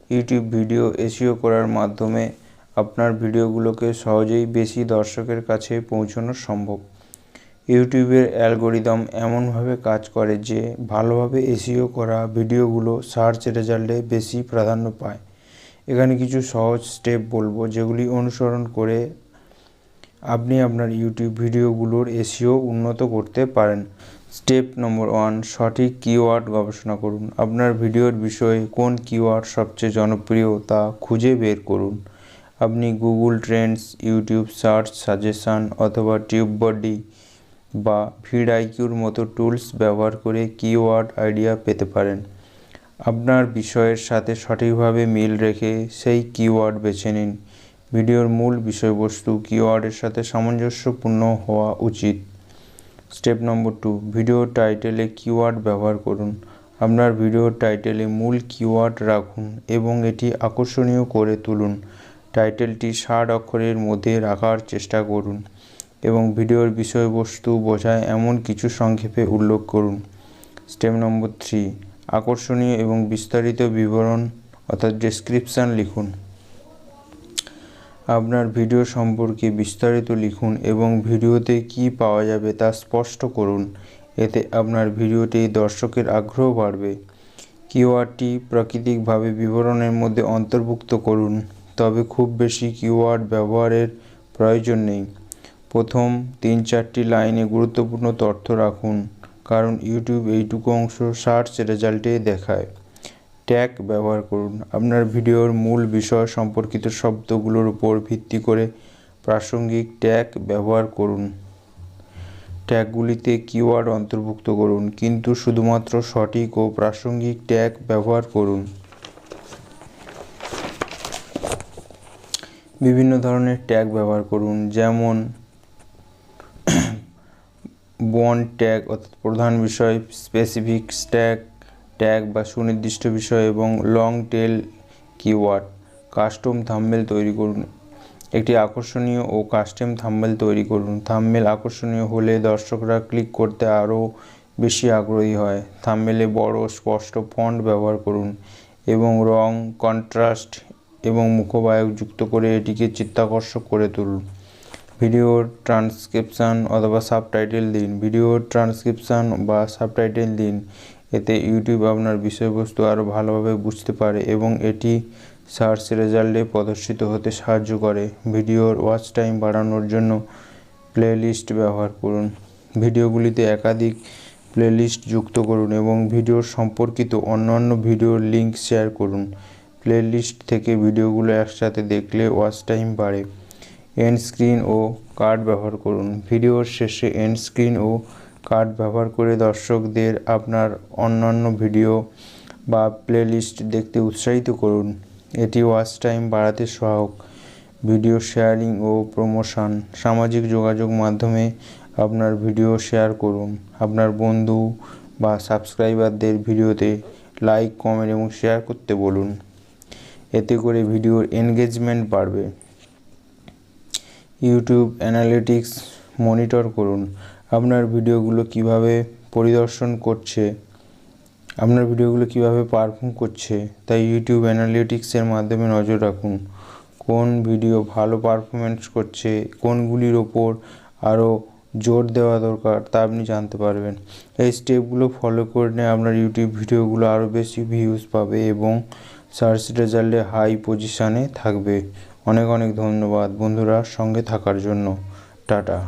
YouTube video SEO করার মাধ্যমে আপনার ভিডিওগুলোকে সহজেই বেশি দর্শকের কাছে পৌঁছানো সম্ভব। ইউটিউবের অ্যালগোরিদম এমনভাবে কাজ করে যে ভালোভাবে এসইও করা ভিডিওগুলো সার্চ রেজাল্টে বেশি প্রাধান্য পায়। এখানে কিছু সহজ স্টেপ বলবো যেগুলি অনুসরণ করে আপনি আপনার ইউটিউব ভিডিওগুলোর এসইও উন্নত করতে পারেন। স্টেপ নম্বর 1, সঠিক কিওয়ার্ড গবেষণা করুন। আপনার ভিডিওর বিষয়ে কোন কিওয়ার্ড সবচেয়ে জনপ্রিয় তা খুঁজে বের করুন। আপনি Google Trends, YouTube search suggestion অথবা টিউববাডি বা ভিডআইকিউর মতো টুলস ব্যবহার করে কিওয়ার্ড আইডিয়া পেতে পারেন। আপনার বিষয়ের সাথে সঠিকভাবে মিল রেখে সেই কিওয়ার্ড বেছে নিন। ভিডিওর মূল বিষয়বস্তু কিওয়ার্ডের সাথে সামঞ্জস্যপূর্ণ হওয়া উচিত। স্টেপ নম্বর 2, ভিডিও টাইটেলে কিওয়ার্ড ব্যবহার করুন। আপনার ভিডিওর টাইটেলে মূল কিওয়ার্ড রাখুন এবং এটি আকর্ষণীয় করে তুলুন। টাইটেলটি 60 অক্ষরের মধ্যে রাখার চেষ্টা করুন এবং ভিডিওর বিষয়বস্তু বোঝায় এমন কিছু সংক্ষেপে উল্লেখ করুন। স্টেপ নম্বর 3, আকর্ষণীয় এবং বিস্তারিত বিবরণ অর্থাৎ ডেসক্রিপশন লিখুন। আপনার ভিডিও সম্পর্কে বিস্তারিত লিখুন এবং ভিডিওতে কী পাওয়া যাবে তা স্পষ্ট করুন। এতে আপনার ভিডিওটি দর্শকের আগ্রহ বাড়বে। কিওয়ার্ডটি প্রাকৃতিকভাবে বিবরণের মধ্যে অন্তর্ভুক্ত করুন, তবে খুব বেশি কিওয়ার্ড ব্যবহারের প্রয়োজন নেই। প্রথম 3-4টি লাইনে গুরুত্বপূর্ণ তথ্য রাখুন, কারণ ইউটিউব এইটুকু অংশ সার্চ রেজাল্টে দেখায়। ট্যাগ ব্যবহার করুন। আপনার ভিডিওর মূল বিষয় সম্পর্কিত শব্দগুলোর উপর ভিত্তি করে প্রাসঙ্গিক ট্যাগ ব্যবহার করুন। ট্যাগগুলিতে কিওয়ার্ড অন্তর্ভুক্ত করুন, কিন্তু শুধুমাত্র সঠিক ও প্রাসঙ্গিক ট্যাগ ব্যবহার করুন। বিভিন্ন ধরনের ট্যাগ ব্যবহার করুন, যেমন বন্ড ট্যাগ অর্থাৎ প্রধান বিষয়, স্পেসিফিক ট্যাগ বা সুনির্দিষ্ট বিষয় এবং long tail keyword. Custom thumbnail তৈরি করুন। একটি আকর্ষণীয় ও কাস্টম থাম্বনেল তৈরি করুন। থাম্বনেল আকর্ষণীয় হলে দর্শকরা ক্লিক করতে আরও বেশি আগ্রহী হয়। থাম্বনেলে বড় স্পষ্ট ফন্ট ব্যবহার করুন এবং রং, কন্ট্রাস্ট এবং মুখবায়ক যুক্ত করে এটিকে চিত্তাকর্ষক করে তুলুন। ভিডিওর ট্রান্সক্রিপশন অথবা সাবটাইটেল দিন। ভিডিওর ট্রান্সক্রিপশন বা সাবটাইটেল দিন, এতে ইউটিউব আপনার বিষয়বস্তু আরও ভালোভাবে বুঝতে পারে এবং এটি সার্চ রেজাল্টে প্রদর্শিত হতে সাহায্য করে। ভিডিওর ওয়াচ টাইম বাড়ানোর জন্য প্লেলিস্ট ব্যবহার করুন। ভিডিওগুলিতে একাধিক প্লেলিস্ট যুক্ত করুন এবং ভিডিও সম্পর্কিত অন্যান্য ভিডিওর লিঙ্ক শেয়ার করুন। প্লেলিস্ট থেকে ভিডিওগুলো একসাথে দেখলে ওয়াচ টাইম বাড়ে। এন্ড স্ক্রিন ও কার্ড ব্যবহার করুন। ভিডিওর শেষে এন্ড স্ক্রিন ও কার্ড ব্যবহার করে দর্শকদের আপনার অন্যান্য ভিডিও বা প্লেলিস্ট দেখতে উৎসাহিত করুন। এটি ওয়াচ টাইম বাড়াতে সহায়ক। ভিডিও শেয়ারিং ও প্রমোশন। সামাজিক যোগাযোগ মাধ্যমে আপনার ভিডিও শেয়ার করুন। আপনার বন্ধু বা সাবস্ক্রাইবারদের ভিডিওতে লাইক, কমেন্ট এবং শেয়ার করতে বলুন। এতে করে ভিডিওর এনগেজমেন্ট বাড়বে। ইউটিউব অ্যানালিটিক্স মনিটর করুন। আপনার ভিডিওগুলো কিভাবে পারফর্ম করছে তাই ইউটিউব অ্যানালিটিক্সের মাধ্যমে নজর রাখুন। কোন ভিডিও ভালো পারফরমেন্স করছে, কোনগুলির ওপর আরও জোর দেওয়া দরকার তা আপনি জানতে পারবেন। এই স্টেপগুলো ফলো করলে আপনার ইউটিউব ভিডিওগুলো আরও বেশি ভিউজ পাবে এবং সার্চ রেজাল্টে হাই পজিশানে থাকবে। অনেক অনেক ধন্যবাদ বন্ধুরা সঙ্গে থাকার জন্য। টাটা।